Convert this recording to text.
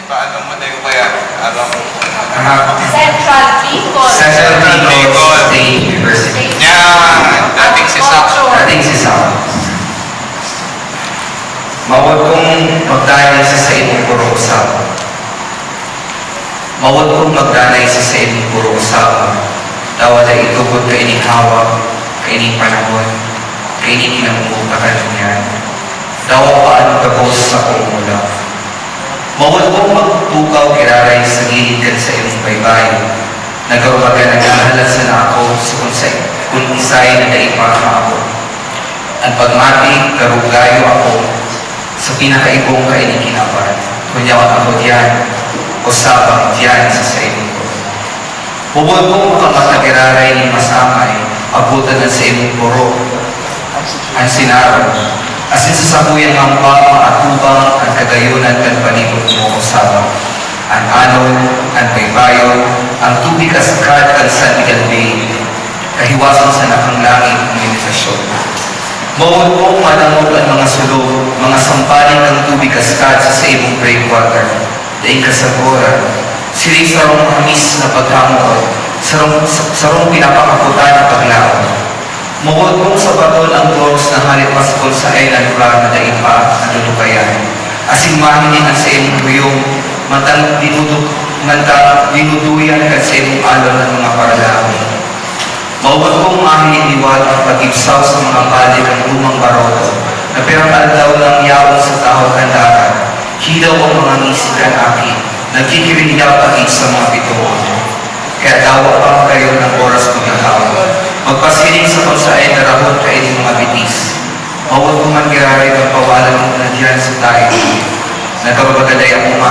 Paano mo na yung kaya? Alam mo. Central Bicol. Central Bicol State University. Yan! Dating si Sam. Dating si Sam. Mawag kong magdanay sa imong puro usapan. Mawag kong magdanay sa imong puro usapan. Dawa na itugod ka ining hawak, ka ining panahon, ka ining kinamumuta ka niyan. Dawa pa ang tapos sa kumula. Mawag kong magtukaw kiraray sa gilid ka sa imong baybay. Nagawagan ang nahalat sa na ako sa kung isay na naipaka ako. Ang pagmati, karugayo ako sa pinakaibong kaining kinapan. Kunyawan ako diyan, o sabang diyan sa imong ko. Hubod kong makamatagiraray ni masamay, abutan sa imong puro. Ang sinaro, asin sa sabuyang ampang, maatubang, ang kagayunan kan palibot mo o sabang. Ang anon, ang baybayon, ang tubig kasakad, ang sandigalbi, kahiwasan sa nakanglangit ng meditasyon. Mawag kong manamog ang mga sulog, mga sampaling ng tubig kaskad sa imong breakwater, daing kasaguran, sila'y sarong hamis na paghamod, sarong pinapakaputan na paglaon. Mawag kong sabaton ang doors na halit paskol sa island plan na daing pa na lulukayan. Asing mahinin ang sa imong buyong, mantang dinuduyan ka sa imong alon ng mga paralami. Mawag kong mahinin iwal ang pag-ibsaw sa mga balik ng lumang baroto na pirang daw ng yawon sa tahod ng dagat. Hidaw ang mga ngisikan akin, nagkikirinyaw agit sa mga bituon. Kaya dawa pa kayo ng oras magkakaon. Magpasiling sa konsain na rahon kayo ng mga bitis. Mawag kong magkiraray ng pawalan mo na diyan sa tayo. Nagkabagaday akong